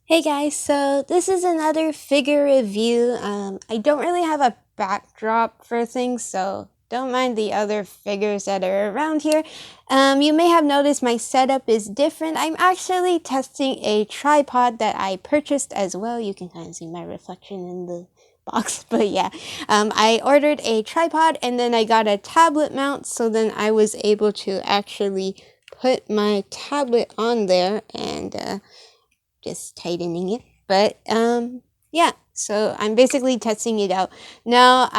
Hey guys, so this is another figure review. I don't really have a backdrop for things, so don't mind the other figures that are around here. You may have noticed my setup is different. I'm actually testing a tripod that I purchased as well. You can kind of see my reflection in the box, but yeah. I ordered a tripod and then I got a tablet mount, so then I was able to actually put my tablet on there and just tightening it. But yeah, so I'm basically testing it out. Now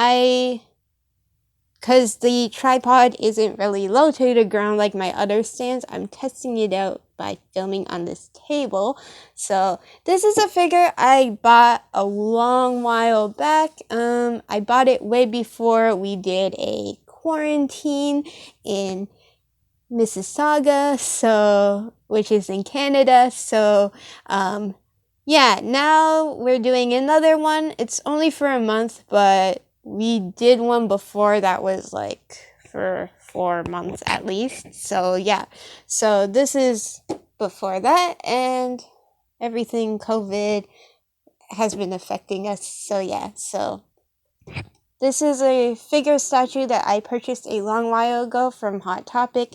because the tripod isn't really low to the ground like my other stands, I'm testing it out by filming on this table. So this is a figure I bought a long while back. I bought it way before we did a quarantine in Mississauga, which is in Canada. So yeah, now we're doing another one. It's only for a month, but we did one before that was like for 4 months at least. So yeah, so this is before that, and everything COVID has been affecting us. So yeah, so this is a figure statue that I purchased a long while ago from Hot Topic.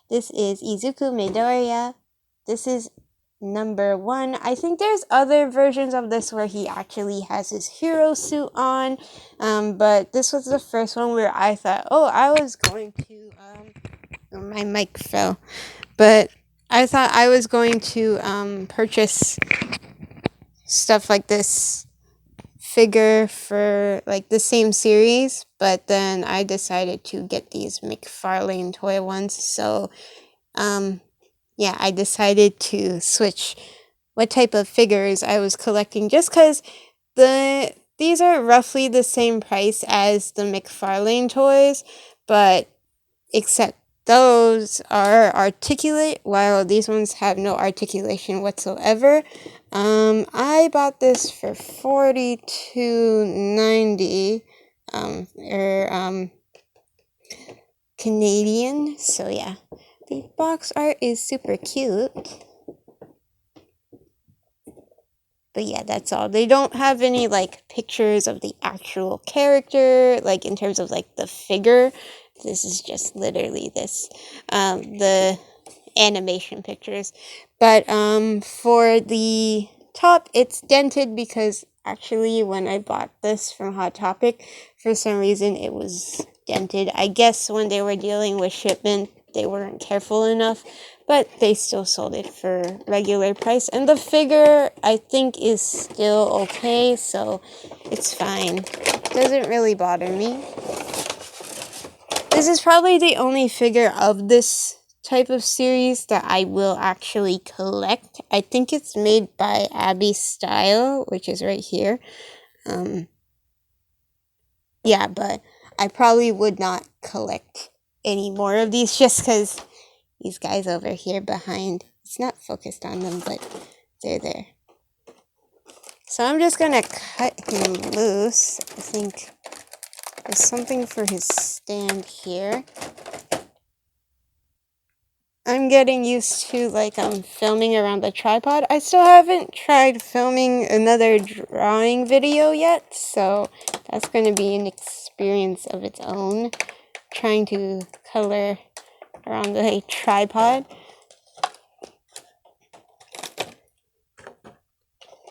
This is Izuku Midoriya. This is number 1. I think there's other versions of this where he actually has his hero suit on. But this was the first one where I thought, oh, I was going to, my mic fell. But I thought I was going to purchase stuff like this figure for like the same series, but then I decided to get these McFarlane toy ones. So yeah, I decided to switch what type of figures I was collecting, just because these are roughly the same price as the McFarlane toys, but except those are articulate, while these ones have no articulation whatsoever. I bought this for $42.90, Canadian. So yeah, the box art is super cute. But yeah, that's all. They don't have any like pictures of the actual character, like in terms of like the figure. This is just literally this, the animation pictures. But for the top, it's dented because actually when I bought this from Hot Topic, for some reason it was dented. I guess when they were dealing with shipment, they weren't careful enough, but they still sold it for regular price. And the figure, I think, is still okay, so it's fine. Doesn't really bother me. This is probably the only figure of this type of series that I will actually collect. I think it's made by ABYstyle, which is right here. Yeah, but I probably would not collect any more of these just because these guys over here behind, it's not focused on them, but they're there. So I'm just gonna cut him loose. I think there's something for his stand here. I'm getting used to like filming around the tripod. I still haven't tried filming another drawing video yet, so that's going to be an experience of its own, trying to color around the tripod.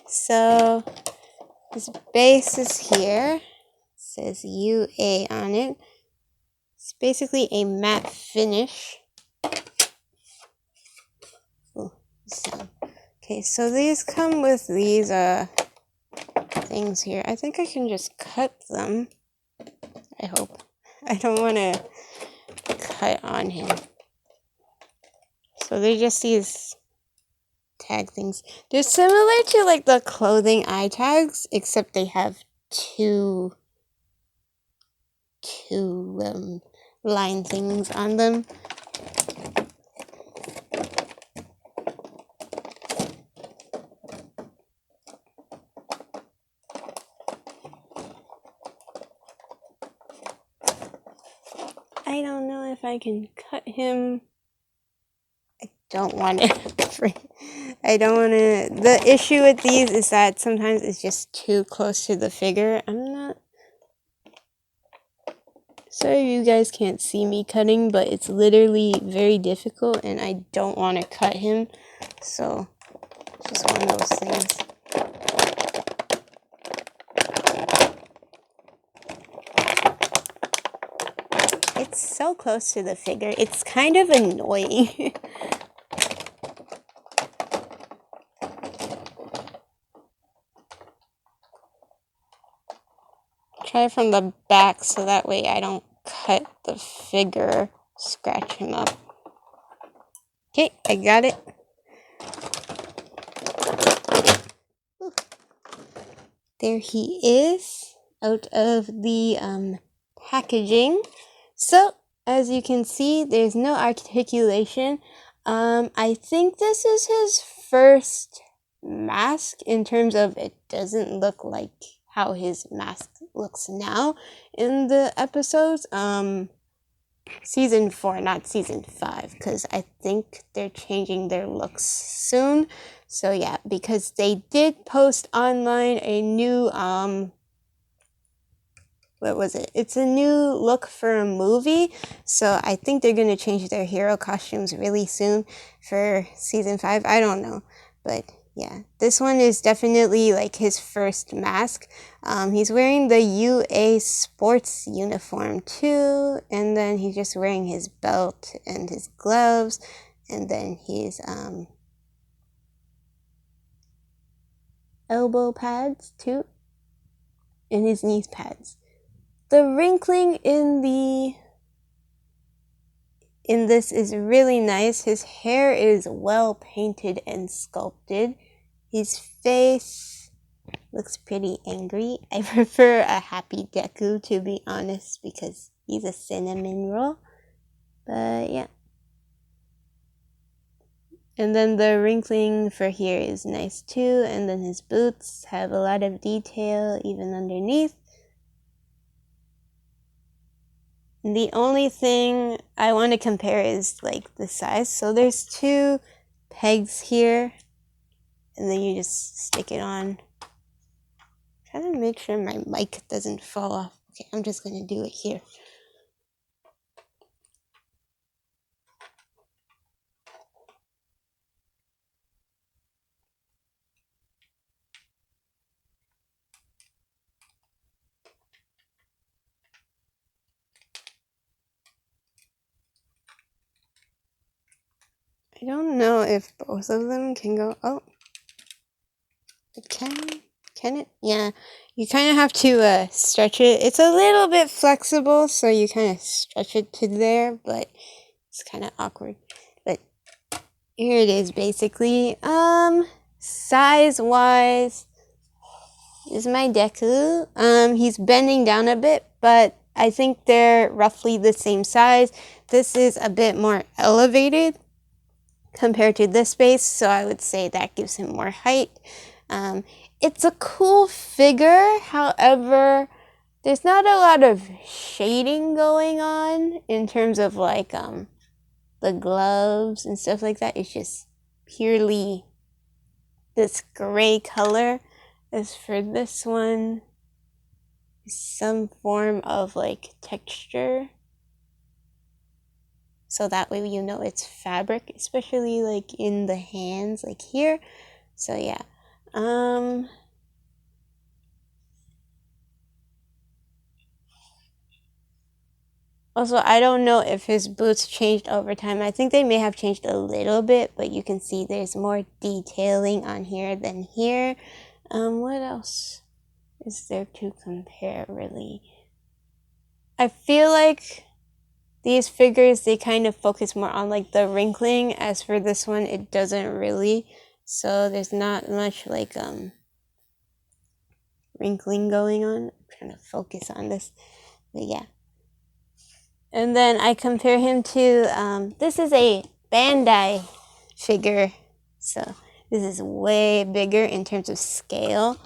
So this base is here. It says UA on it. It's basically a matte finish. Okay, so these come with these things here. I think I can just cut them. I hope. I don't want to cut on him. So they're just these tag things. They're similar to like the clothing eye tags, except they have two line things on them. I don't know if I can cut him. I don't want to I don't want to... The issue with these is that sometimes it's just too close to the figure. I'm not... Sorry you guys can't see me cutting, but it's literally very difficult and I don't want to cut him. So, just one of those things. It's so close to the figure. It's kind of annoying. Try it from the back so that way I don't cut the figure, scratch him up. Okay, I got it. Ooh. There he is, out of the packaging. So, as you can see, there's no articulation. I think this is his first mask in terms of it doesn't look like how his mask looks now in the episodes. Season 4, not season 5, because I think they're changing their looks soon. So yeah, because they did post online a new, what was it? It's a new look for a movie. So I think they're going to change their hero costumes really soon for season 5. I don't know, but yeah, this one is definitely like his first mask. He's wearing the UA sports uniform too, and then he's just wearing his belt and his gloves, and then his elbow pads too, and his knee pads. The wrinkling in this is really nice. His hair is well painted and sculpted. His face looks pretty angry. I prefer a happy Deku, to be honest, because he's a cinnamon roll. But yeah. And then the wrinkling for here is nice too. And then his boots have a lot of detail even underneath. And the only thing I want to compare is like the size. So there's 2 pegs here. And then you just stick it on. Try to make sure my mic doesn't fall off. Okay, I'm just going to do it here. I don't know if both of them can go. Oh, it can. Can it? Yeah. You kind of have to stretch it. It's a little bit flexible, so you kind of stretch it to there, but it's kind of awkward. But here it is, basically. Size-wise, is my Deku. He's bending down a bit, but I think they're roughly the same size. This is a bit more elevated compared to this base, so I would say that gives him more height. It's a cool figure, however, there's not a lot of shading going on in terms of like the gloves and stuff like that. It's just purely this gray color. As for this one, some form of like texture. So that way you know it's fabric, especially like in the hands, like here. So yeah. Also, I don't know if his boots changed over time. I think they may have changed a little bit, but you can see there's more detailing on here than here. What else is there to compare, really? I feel like these figures, they kind of focus more on like the wrinkling. As for this one, it doesn't really. So there's not much like wrinkling going on. I'm trying to focus on this, but yeah. And then I compare him to, this is a Bandai figure. So this is way bigger in terms of scale.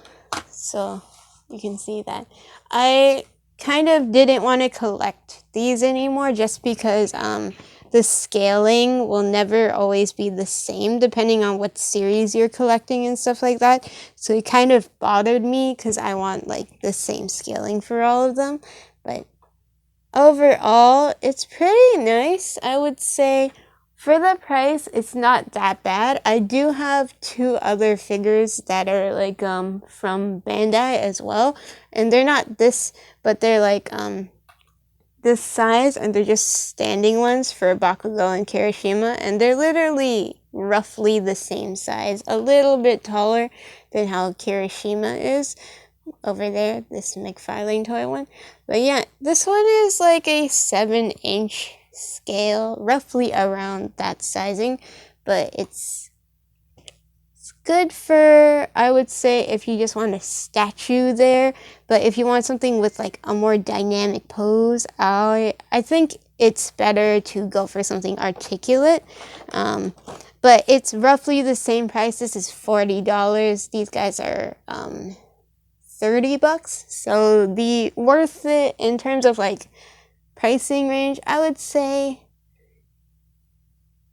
So you can see that. I kind of didn't want to collect these anymore just because the scaling will never always be the same depending on what series you're collecting and stuff like that. So it kind of bothered me because I want like the same scaling for all of them. But overall, it's pretty nice. I would say for the price, it's not that bad. I do have 2 other figures that are like from Bandai as well, and they're not this, but they're like this size, and they're just standing ones for Bakugo and Kirishima, and they're literally roughly the same size, a little bit taller than how Kirishima is over there, this McFarlane toy one. But yeah, this one is like a 7-inch scale, roughly around that sizing, but it's good for, I would say, if you just want a statue there. But if you want something with like a more dynamic pose, I think it's better to go for something articulate. But it's roughly the same price. This is $40. These guys are $30. So the worth it in terms of like pricing range, I would say,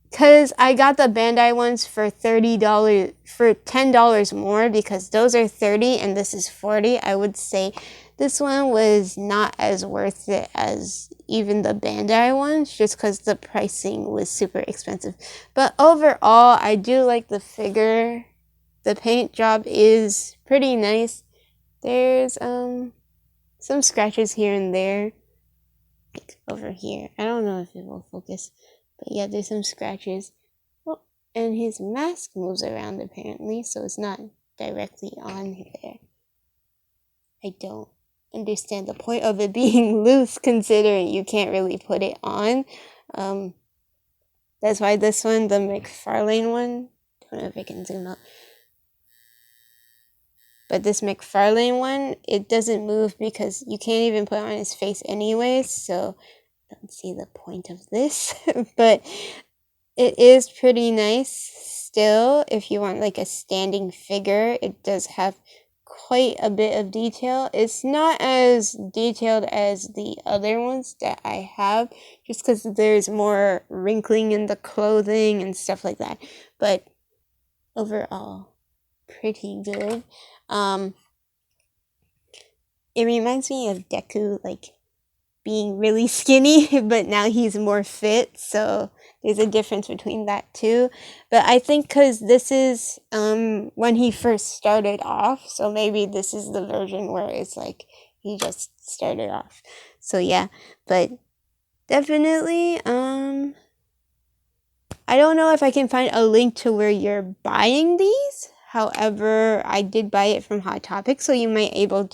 because I got the Bandai ones for $30, for $10 more, because those are 30 and this is 40. I would say this one was not as worth it as even the Bandai ones, just because the pricing was super expensive. But overall, I do like the figure. The paint job is pretty nice. There's some scratches here and there, like over here. I don't know if it will focus, but yeah, there's some scratches. Oh, and his mask moves around apparently, so it's not directly on there. I don't understand the point of it being loose, considering you can't really put it on. That's why this one, the McFarlane one, I don't know if I can zoom out. But this McFarlane one, it doesn't move because you can't even put it on his face anyways, so I don't see the point of this. But it is pretty nice still. If you want like a standing figure, it does have quite a bit of detail. It's not as detailed as the other ones that I have, just because there's more wrinkling in the clothing and stuff like that. But overall, pretty good. It reminds me of Deku, like, being really skinny, but now he's more fit, so there's a difference between that too. But I think because this is when he first started off, so maybe this is the version where it's like he just started off. So yeah, but definitely I don't know if I can find a link to where you're buying these. However, I did buy it from Hot Topic, so you might be able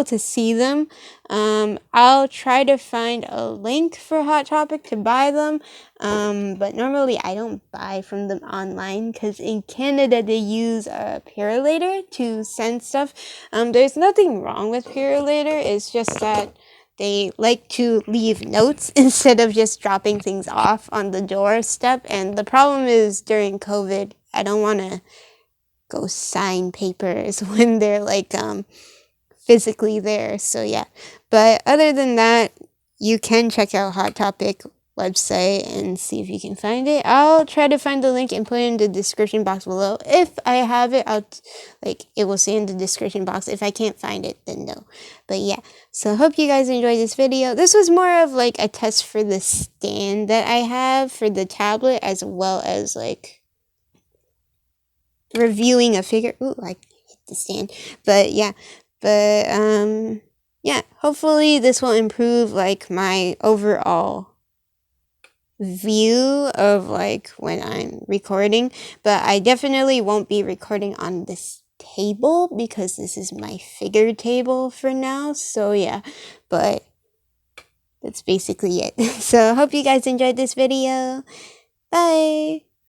to see them. I'll try to find a link for Hot Topic to buy them. But normally I don't buy from them online because in Canada they use a Purolator to send stuff. There's nothing wrong with Purolator. It's just that they like to leave notes instead of just dropping things off on the doorstep. And the problem is during COVID, I don't want to go sign papers when they're like physically there. So yeah. But other than that, you can check out Hot Topic website and see if you can find it. I'll try to find the link and put it in the description box below. If I have it, it will say in the description box. If I can't find it, then no. But yeah, so hope you guys enjoyed this video. This was more of like a test for the stand that I have for the tablet, as well as like reviewing a figure. Ooh, I hit the stand. But yeah, yeah, hopefully this will improve like my overall view of like when I'm recording. But I definitely won't be recording on this table because this is my figure table for now. So yeah, but that's basically it. So hope you guys enjoyed this video. Bye.